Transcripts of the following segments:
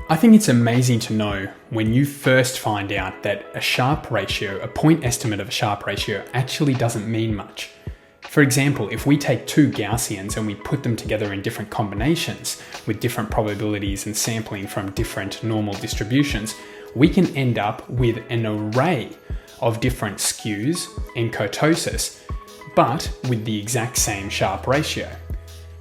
I think it's amazing to know when you first find out that a Sharpe ratio, a point estimate of a Sharpe ratio, actually doesn't mean much. For example, if we take two Gaussians and we put them together in different combinations with different probabilities and sampling from different normal distributions, we can end up with an array of different skews and kurtosis, but with the exact same Sharpe ratio.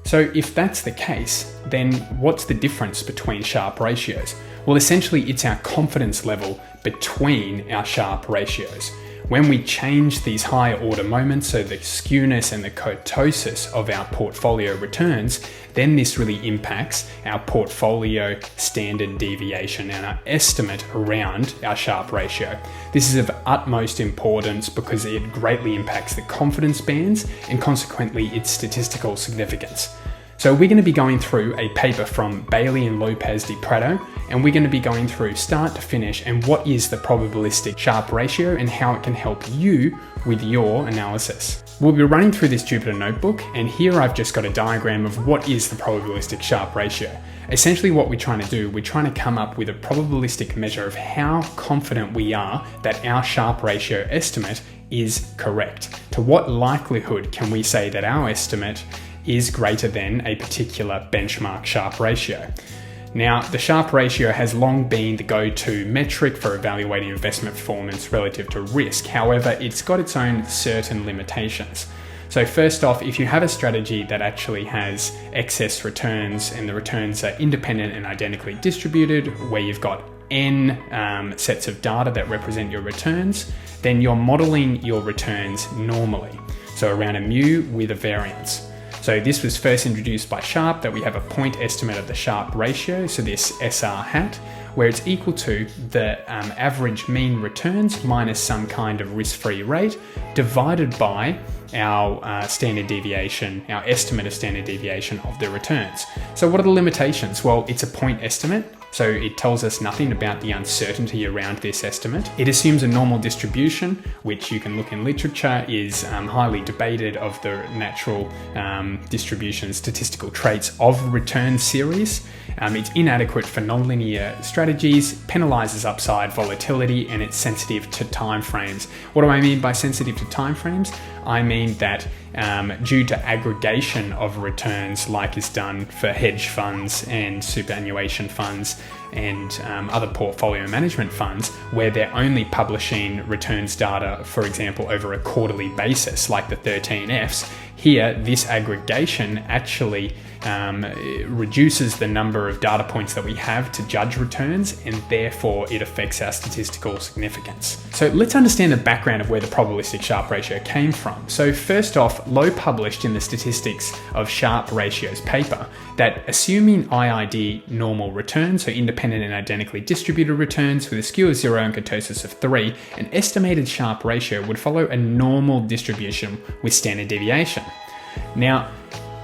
So if that's the case, then what's the difference between Sharpe ratios? Well, essentially it's our confidence level between our Sharpe ratios. When we change these higher order moments, so the skewness and the kurtosis of our portfolio returns, then this really impacts our portfolio standard deviation and our estimate around our Sharpe ratio. This is of utmost importance because it greatly impacts the confidence bands and consequently its statistical significance. So we're going to be going through a paper from Bailey and López de Prado, and we're going to be going through start to finish and what is the probabilistic Sharpe ratio and how it can help you with your analysis. We'll be running through this Jupyter notebook, and here I've just got a diagram of what is the probabilistic Sharpe ratio. Essentially what we're trying to do, we're trying to come up with a probabilistic measure of how confident we are that our Sharpe ratio estimate is correct. To what likelihood can we say that our estimate is greater than a particular benchmark Sharpe ratio? Now, the Sharpe ratio has long been the go-to metric for evaluating investment performance relative to risk. However, it's got its own certain limitations. So first off, if you have a strategy that actually has excess returns and the returns are independent and identically distributed, where you've got n sets of data that represent your returns, then you're modeling your returns normally. So around a mu with a variance. So this was first introduced by Sharpe, that we have a point estimate of the Sharpe ratio, so this SR hat, where it's equal to the average mean returns minus some kind of risk-free rate divided by our standard deviation, our estimate of standard deviation of the returns. So what are the limitations? Well, it's a point estimate, so it tells us nothing about the uncertainty around this estimate. It assumes a normal distribution, which you can look in literature is highly debated of the natural distribution statistical traits of return series. It's inadequate for nonlinear strategies, penalizes upside volatility, and it's sensitive to timeframes. What do I mean by sensitive to timeframes? I mean that due to aggregation of returns like is done for hedge funds and superannuation funds and other portfolio management funds, where they're only publishing returns data, for example, over a quarterly basis, like the 13Fs, here this aggregation actually reduces the number of data points that we have to judge returns, and therefore it affects our statistical significance. So let's understand the background of where the probabilistic Sharpe ratio came from. So first off, Lowe published in the Statistics of Sharpe Ratios paper that assuming IID normal returns, so independent and identically distributed returns with a skew of 0 and kurtosis of 3, an estimated Sharpe ratio would follow a normal distribution with standard deviation. Now,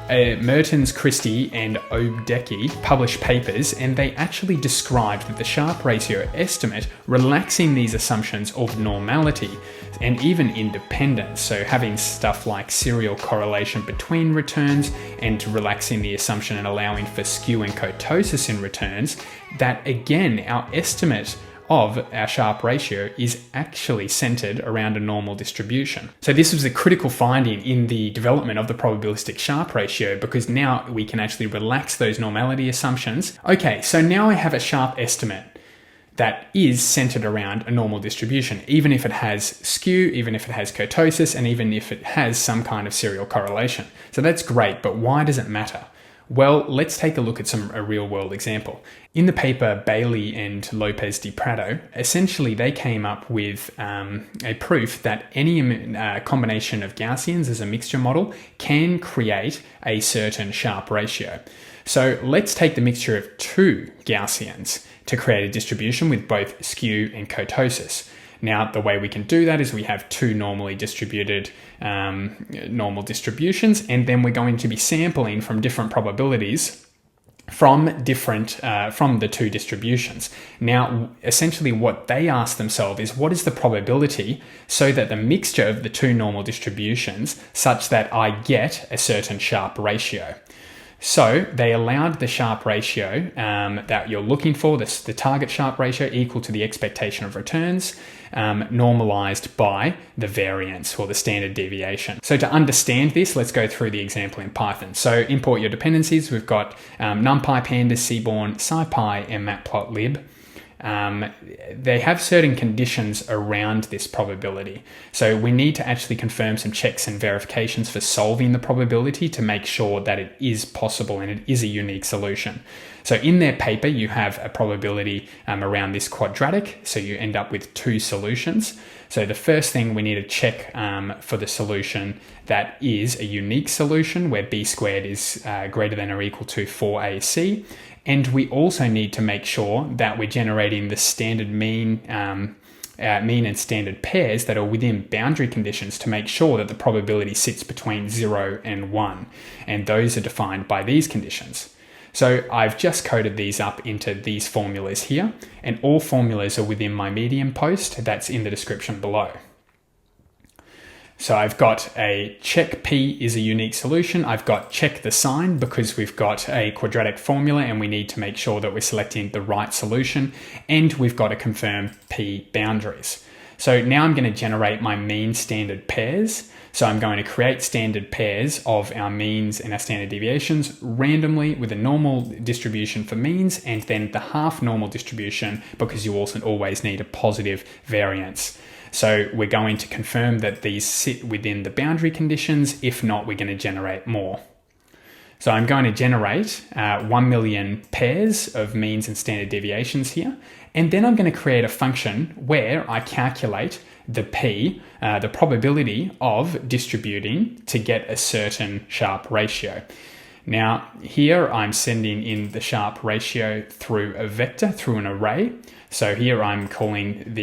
Mertens, Christie and Obdeki published papers, and they actually described that the Sharpe ratio estimate, relaxing these assumptions of normality and even independence, so having stuff like serial correlation between returns and relaxing the assumption and allowing for skew and kurtosis in returns, that again, our estimate of our Sharpe ratio is actually centered around a normal distribution. So this was a critical finding in the development of the probabilistic Sharpe ratio, because now we can actually relax those normality assumptions. Okay, so now I have a Sharpe estimate that is centered around a normal distribution, even if it has skew, even if it has kurtosis, and even if it has some kind of serial correlation. So that's great, but why does it matter? Well, let's take a look at a real-world example. In the paper Bailey and López de Prado, essentially they came up with a proof that any combination of Gaussians as a mixture model can create a certain Sharpe ratio. So let's take the mixture of two Gaussians to create a distribution with both skew and kurtosis. Now, the way we can do that is we have two normally distributed normal distributions, and then we're going to be sampling from different probabilities from the two distributions. Now, essentially what they ask themselves is, what is the probability so that the mixture of the two normal distributions such that I get a certain Sharpe ratio? So they allowed the Sharpe ratio that you're looking for, the target Sharpe ratio, equal to the expectation of returns, normalized by the variance or the standard deviation. So to understand this, let's go through the example in Python. So import your dependencies. We've got NumPy, Pandas, Seaborn, SciPy, and Matplotlib. They have certain conditions around this probability. So we need to actually confirm some checks and verifications for solving the probability to make sure that it is possible and it is a unique solution. So in their paper, you have a probability around this quadratic. So you end up with two solutions. So the first thing we need to check for the solution that is a unique solution where b squared is greater than or equal to 4ac. And we also need to make sure that we're generating the standard mean and standard pairs that are within boundary conditions to make sure that the probability sits between 0 and 1. And those are defined by these conditions. So I've just coded these up into these formulas here, and all formulas are within my Medium post that's in the description below. So I've got a check P is a unique solution. I've got check the sign because we've got a quadratic formula and we need to make sure that we're selecting the right solution. And we've got to confirm P boundaries. So now I'm going to generate my mean standard pairs. So I'm going to create standard pairs of our means and our standard deviations randomly with a normal distribution for means and then the half normal distribution because you also always need a positive variance. So we're going to confirm that these sit within the boundary conditions. If not, we're going to generate more. So I'm going to generate 1 million pairs of means and standard deviations here. And then I'm going to create a function where I calculate the P, the probability of distributing to get a certain Sharpe ratio. Now here I'm sending in the Sharpe ratio through a vector, through an array. So here I'm calling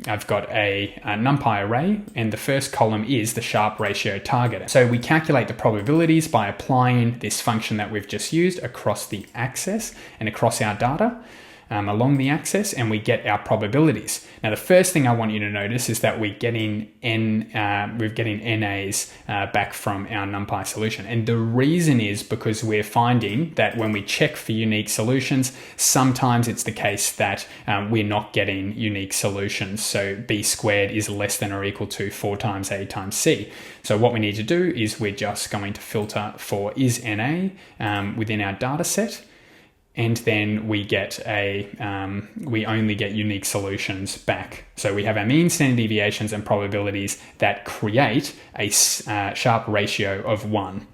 I've got a NumPy array, and the first column is the Sharpe ratio target. So we calculate the probabilities by applying this function that we've just used across the axis and across our data. Along the axis, and we get our probabilities. Now, the first thing I want you to notice is that we're getting NAs back from our NumPy solution. And the reason is because we're finding that when we check for unique solutions, sometimes it's the case that we're not getting unique solutions. So b squared is less than or equal to 4 times a times c. So what we need to do is we're just going to filter for is NA within our data set. And then we get we only get unique solutions back. So we have our mean, standard deviations, and probabilities that create a Sharpe ratio of 1.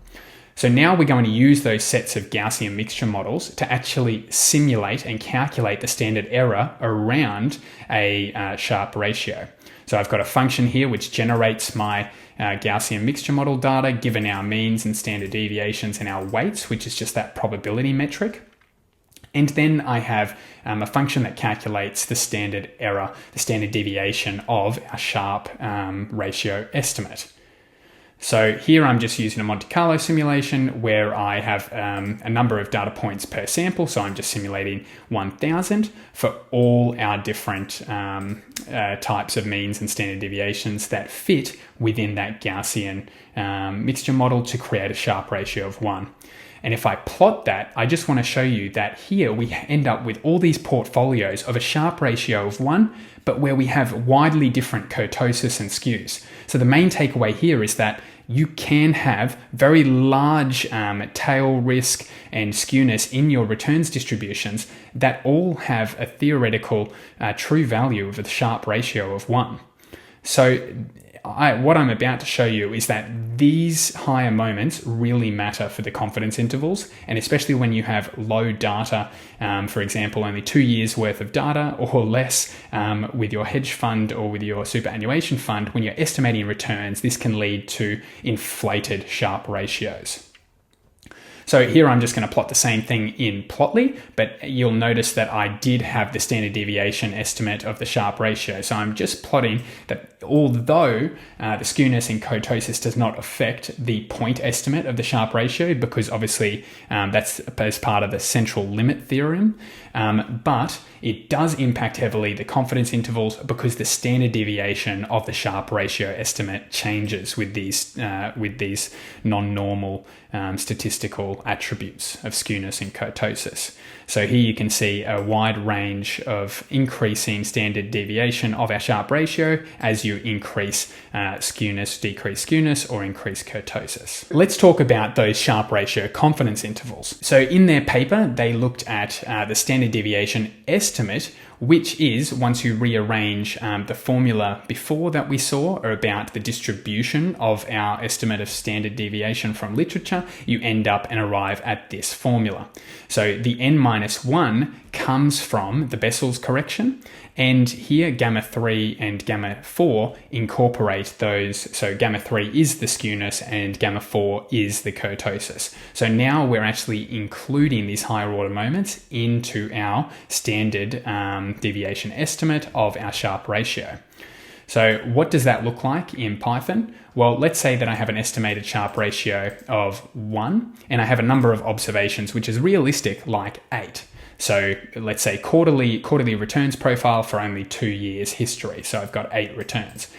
So now we're going to use those sets of Gaussian mixture models to actually simulate and calculate the standard error around a Sharpe ratio. So I've got a function here which generates my Gaussian mixture model data given our means and standard deviations and our weights, which is just that probability metric. And then I have a function that calculates the standard error, the standard deviation of our Sharpe ratio estimate. So here I'm just using a Monte Carlo simulation where I have a number of data points per sample. So I'm just simulating 1,000 for all our different types of means and standard deviations that fit within that Gaussian mixture model to create a Sharpe ratio of 1. And if I plot that, I just want to show you that here we end up with all these portfolios of a Sharpe ratio of 1, but where we have widely different kurtosis and skews. So the main takeaway here is that you can have very large tail risk and skewness in your returns distributions that all have a theoretical true value of the Sharpe ratio of 1. So what I'm about to show you is that these higher moments really matter for the confidence intervals, and especially when you have low data, for example, only 2 years worth of data or less with your hedge fund or with your superannuation fund. When you're estimating returns, this can lead to inflated Sharpe ratios. So here I'm just going to plot the same thing in Plotly, but you'll notice that I did have the standard deviation estimate of the Sharpe ratio. So I'm just plotting that although the skewness in kurtosis does not affect the point estimate of the Sharpe ratio, because obviously that's as part of the Central Limit Theorem, but it does impact heavily the confidence intervals because the standard deviation of the Sharpe ratio estimate changes with these non-normal statistical favorable attributes of skewness and kurtosis. So here you can see a wide range of increasing standard deviation of our Sharpe ratio as you increase skewness, decrease skewness, or increase kurtosis. Let's talk about those Sharpe ratio confidence intervals. So in their paper, they looked at the standard deviation estimate, which is, once you rearrange the formula before that we saw about the distribution of our estimate of standard deviation from literature, you end up and arrive at this formula. So the n-1 comes from the Bessel's correction, and here gamma 3 and gamma 4 incorporate those. So gamma 3 is the skewness and gamma 4 is the kurtosis. So now we're actually including these higher order moments into our standard deviation estimate of our Sharpe ratio. So what does that look like in Python? Well, let's say that I have an estimated Sharpe ratio of 1 and I have a number of observations which is realistic, like 8. So let's say quarterly returns profile for only 2 years history. So I've got 8 returns.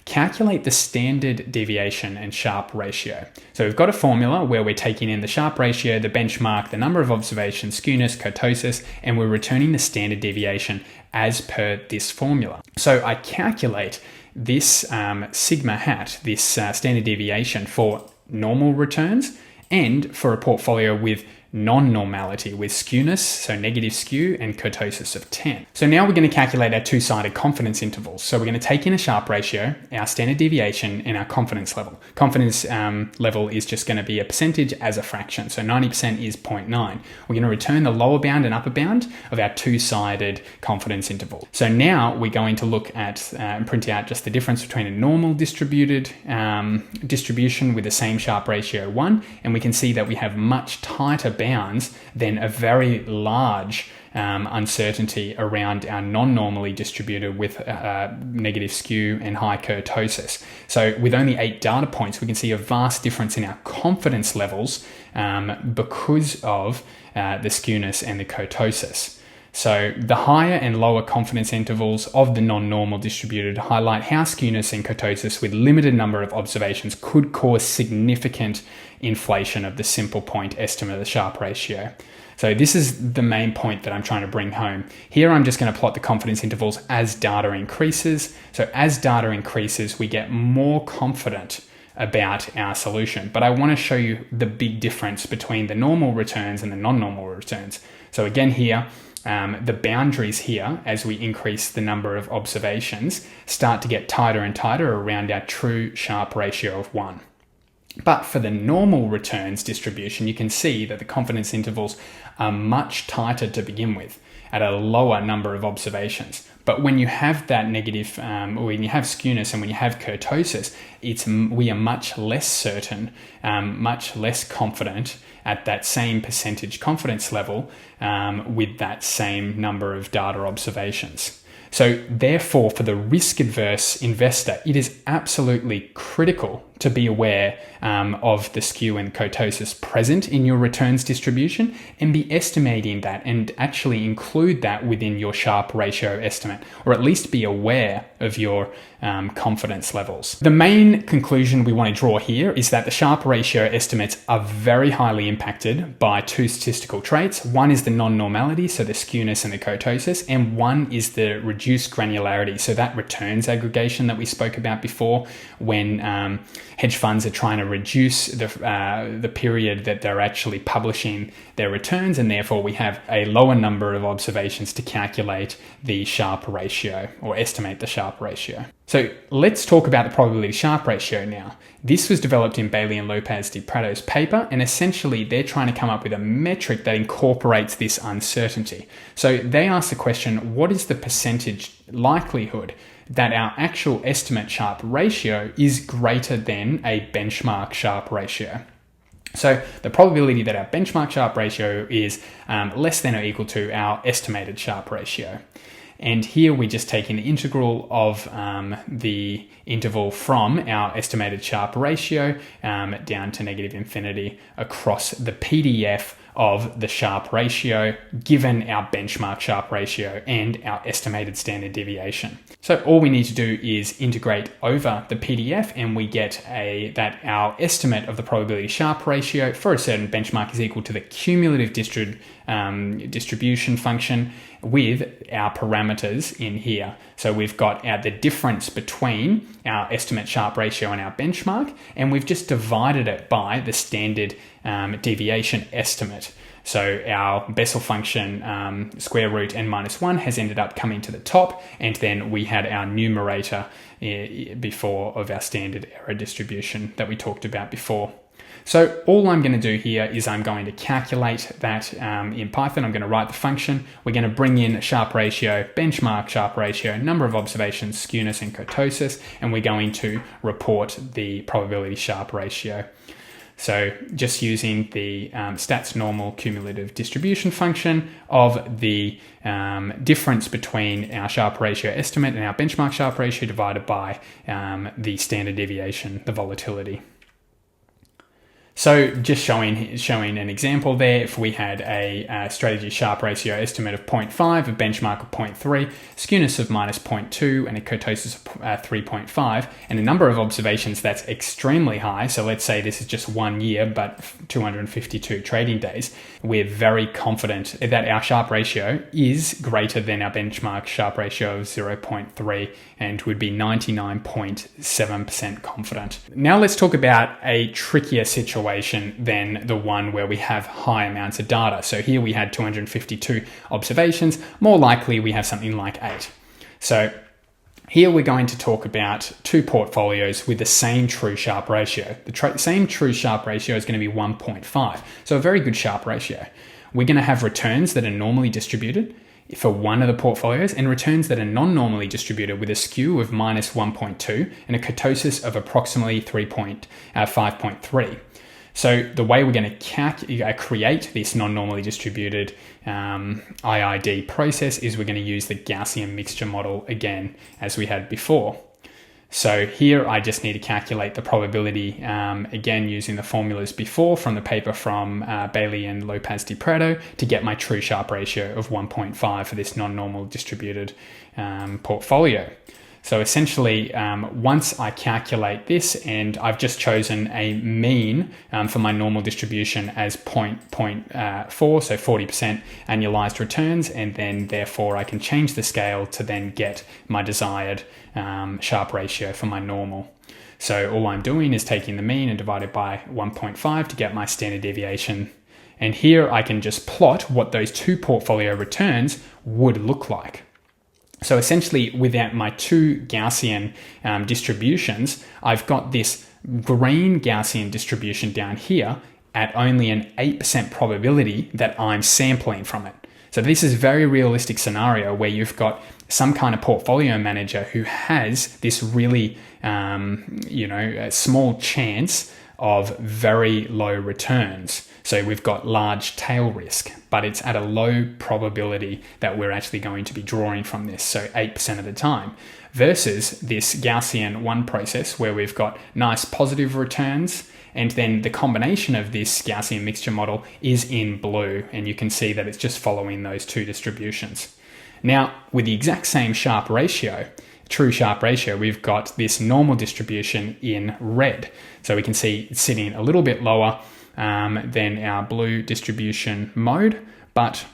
Calculate the standard deviation and Sharpe ratio. So we've got a formula where we're taking in the Sharpe ratio, the benchmark, the number of observations, skewness, kurtosis, and we're returning the standard deviation as per this formula. So I calculate this sigma hat, this standard deviation for normal returns and for a portfolio with non-normality, with skewness, so negative skew, and kurtosis of 10. So now we're going to calculate our two-sided confidence intervals. So we're going to take in a Sharpe ratio, our standard deviation, and our confidence level. Confidence level is just going to be a percentage as a fraction. So 90% is 0.9. We're going to return the lower bound and upper bound of our two-sided confidence interval. So now we're going to look at and print out just the difference between a normal distributed distribution with the same Sharpe ratio 1, and we can see that we have much tighter bounds than a very large uncertainty around our non-normally distributed with negative skew and high kurtosis. So with only 8 data points, we can see a vast difference in our confidence levels because of the skewness and the kurtosis. So the higher and lower confidence intervals of the non-normal distributed highlight how skewness and kurtosis with limited number of observations could cause significant inflation of the simple point estimate of the Sharpe ratio. So this is the main point that I'm trying to bring home. Here I'm just going to plot the confidence intervals as data increases. So as data increases, we get more confident about our solution. But I want to show you the big difference between the normal returns and the non-normal returns. So again here, the boundaries here, as we increase the number of observations, start to get tighter and tighter around our true Sharpe ratio of 1. But for the normal returns distribution, you can see that the confidence intervals are much tighter to begin with at a lower number of observations. But when you have that negative, or when you have skewness and when you have kurtosis, we are much less certain, much less confident at that same percentage confidence level with that same number of data observations. So therefore, for the risk-averse investor, it is absolutely critical to be aware of the skew and kurtosis present in your returns distribution and be estimating that and actually include that within your Sharpe ratio estimate, or at least be aware of your confidence levels. The main conclusion we want to draw here is that the Sharpe ratio estimates are very highly impacted by 2 statistical traits. One is the non-normality, so the skewness and the kurtosis, and one is the reduced granularity, so that returns aggregation that we spoke about before when hedge funds are trying to reduce the period that they're actually publishing their returns, and therefore we have a lower number of observations to calculate the Sharpe ratio or estimate the Sharpe ratio. So let's talk about the probability Sharpe ratio now. This was developed in Bailey and Lopez de Prado's paper, and essentially they're trying to come up with a metric that incorporates this uncertainty. So they asked the question, what is the percentage likelihood that our actual estimate Sharpe ratio is greater than a benchmark Sharpe ratio? So the probability that our benchmark Sharpe ratio is less than or equal to our estimated Sharpe ratio. And here we're just taking the integral of the interval from our estimated Sharpe ratio down to negative infinity across the PDF of the Sharpe ratio given our benchmark Sharpe ratio and our estimated standard deviation. So all we need to do is integrate over the PDF and we get that our estimate of the probability Sharpe ratio for a certain benchmark is equal to the cumulative distribution function with our parameters in here. So we've got the difference between our estimate Sharpe ratio and our benchmark, and we've just divided it by the standard deviation estimate. So our Bessel function square root n-1 has ended up coming to the top, and then we had our numerator before of our standard error distribution that we talked about before. So all I'm going to do here is I'm going to calculate that in Python. I'm going to write the function. We're going to bring in Sharpe ratio, benchmark Sharpe ratio, number of observations, skewness and kurtosis, and we're going to report the probability Sharpe ratio. So just using the stats normal cumulative distribution function of the difference between our Sharpe ratio estimate and our benchmark Sharpe ratio divided by the standard deviation, the volatility. So just showing an example there, if we had a strategy Sharpe ratio estimate of 0.5, a benchmark of 0.3, skewness of minus 0.2, and a kurtosis of 3.5, and a number of observations that's extremely high, so let's say this is just 1 year, but 252 trading days, we're very confident that our Sharpe ratio is greater than our benchmark Sharpe ratio of 0.3 and would be 99.7% confident. Now let's talk about a trickier situation than the one where we have high amounts of data. So here we had 252 observations. More likely we have something like 8. So here we're going to talk about two portfolios with the same true Sharpe ratio. The same true Sharpe ratio is going to be 1.5. So a very good Sharpe ratio. We're going to have returns that are normally distributed for one of the portfolios and returns that are non-normally distributed with a skew of minus 1.2 and a kurtosis of approximately 5.3. So the way we're going to create this non-normally distributed IID process is we're going to use the Gaussian mixture model again, as we had before. So here I just need to calculate the probability, again using the formulas before from the paper from Bailey and López de Prado to get my true Sharpe ratio of 1.5 for this non-normal distributed portfolio. So essentially, once I calculate this, and I've just chosen a mean for my normal distribution as 0.4, so 40% annualized returns, and then therefore I can change the scale to then get my desired Sharpe ratio for my normal. So all I'm doing is taking the mean and divide it by 1.5 to get my standard deviation. And here I can just plot what those two portfolio returns would look like. So essentially, without my two Gaussian distributions, I've got this green Gaussian distribution down here at only an 8% probability that I'm sampling from it. So this is a very realistic scenario where you've got some kind of portfolio manager who has this really, a small chance of very low returns. So we've got large tail risk, but it's at a low probability that we're actually going to be drawing from this, so 8% of the time, versus this Gaussian 1 process where we've got nice positive returns, and then the combination of this Gaussian mixture model is in blue, and you can see that it's just following those two distributions. Now, with the exact same Sharpe ratio, true Sharpe ratio, we've got this normal distribution in red. So we can see it's sitting a little bit lower than our blue distribution mode, but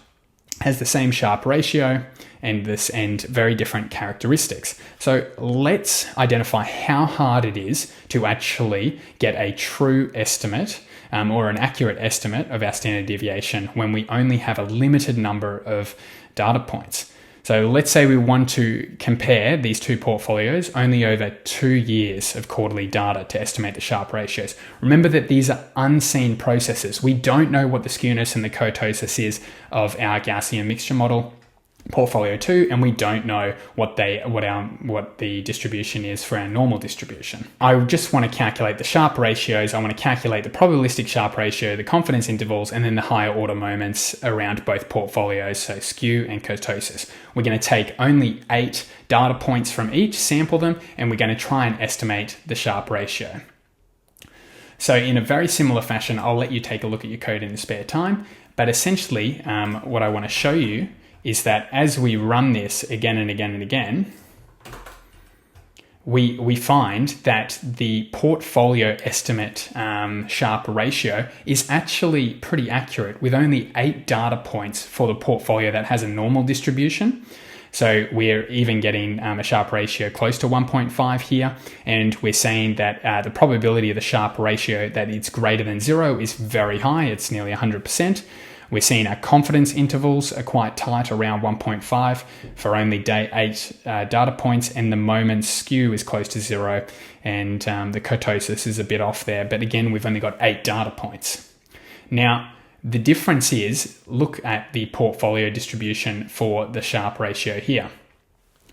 has the same Sharpe ratio and very different characteristics. So let's identify how hard it is to actually get a true estimate or an accurate estimate of our standard deviation when we only have a limited number of data points. So let's say we want to compare these two portfolios only over 2 years of quarterly data to estimate the Sharpe ratios. Remember that these are unseen processes. We don't know what the skewness and the kurtosis is of our Gaussian mixture model portfolio 2, and we don't know what the distribution is for our normal distribution. I just want to calculate the Sharpe ratios. I want to calculate the probabilistic Sharpe ratio, the confidence intervals, and then the higher order moments around both portfolios, so skew and kurtosis. We're going to take only 8 data points from each, sample them, and we're going to try and estimate the Sharpe ratio. So in a very similar fashion, I'll let you take a look at your code in the spare time. But essentially, what I want to show you is that as we run this again and again and again, we find that the portfolio estimate Sharpe ratio is actually pretty accurate, with only 8 data points for the portfolio that has a normal distribution. So we're even getting a Sharpe ratio close to 1.5 here, and we're saying that the probability of the Sharpe ratio that it's greater than 0 is very high. It's nearly 100%. We're seeing our confidence intervals are quite tight, around 1.5 for only 8 data points, and the moment skew is close to 0, and the kurtosis is a bit off there. But again, we've only got 8 data points. Now, the difference is, look at the portfolio distribution for the Sharpe ratio here.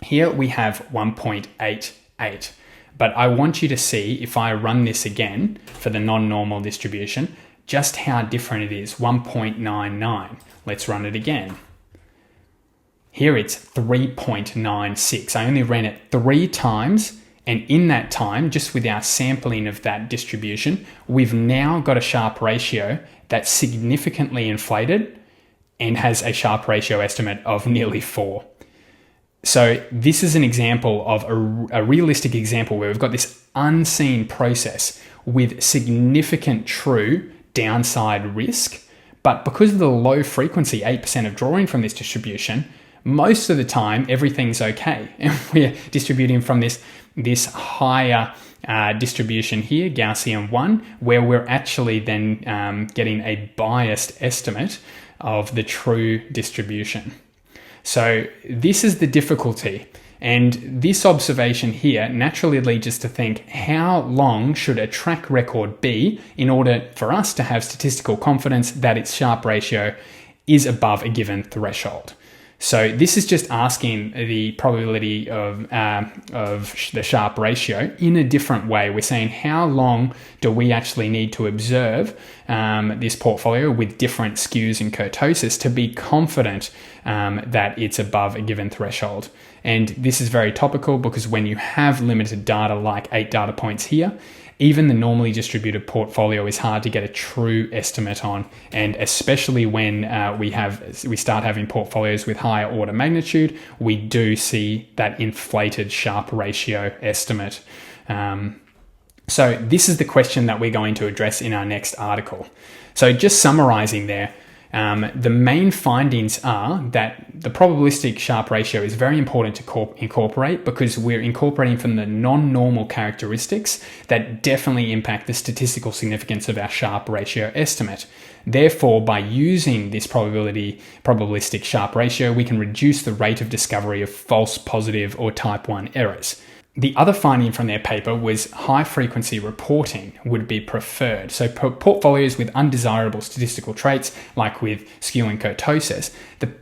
Here we have 1.88, but I want you to see, if I run this again for the non-normal distribution, just how different it is, 1.99. Let's run it again. Here it's 3.96. I only ran it 3 times, and in that time, just with our sampling of that distribution, we've now got a Sharpe ratio that's significantly inflated and has a Sharpe ratio estimate of nearly 4. So this is an example of a realistic example where we've got this unseen process with significant true downside risk, but because of the low frequency, 8% of drawing from this distribution, most of the time everything's okay, and we're distributing from this higher distribution here, Gaussian 1, where we're actually then getting a biased estimate of the true distribution. So this is the difficulty. And this observation here naturally leads us to think, how long should a track record be in order for us to have statistical confidence that its Sharpe ratio is above a given threshold? So this is just asking the probability of the Sharpe ratio in a different way. We're saying, how long do we actually need to observe this portfolio with different skews and kurtosis to be confident that it's above a given threshold? And this is very topical because when you have limited data like 8 data points here, even the normally distributed portfolio is hard to get a true estimate on, and especially when we start having portfolios with higher order magnitude, we do see that inflated Sharpe ratio estimate. So this is the question that we're going to address in our next article. So just summarizing there, the main findings are that the probabilistic Sharpe ratio is very important to incorporate because we're incorporating from the non-normal characteristics that definitely impact the statistical significance of our Sharpe ratio estimate. Therefore, by using this probabilistic Sharpe ratio, we can reduce the rate of discovery of false positive or type 1 errors. The other finding from their paper was high frequency reporting would be preferred. So portfolios with undesirable statistical traits, like with skew and kurtosis,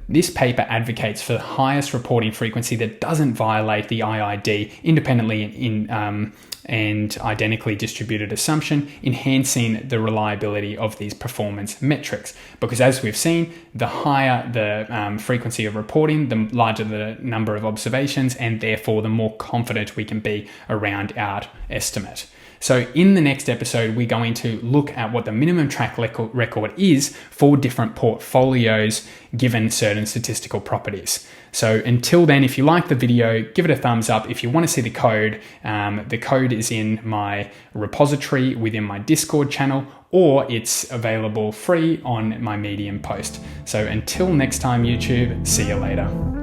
this paper advocates for the highest reporting frequency that doesn't violate the IID independently and identically distributed assumption, enhancing the reliability of these performance metrics. Because as we've seen, the higher the frequency of reporting, the larger the number of observations, and therefore the more confident we can be around our estimate. So in the next episode, we're going to look at what the minimum track record is for different portfolios given certain statistical properties. So until then, if you like the video, give it a thumbs up. If you want to see the code is in my repository within my Discord channel, or it's available free on my Medium post. So until next time, YouTube, see you later.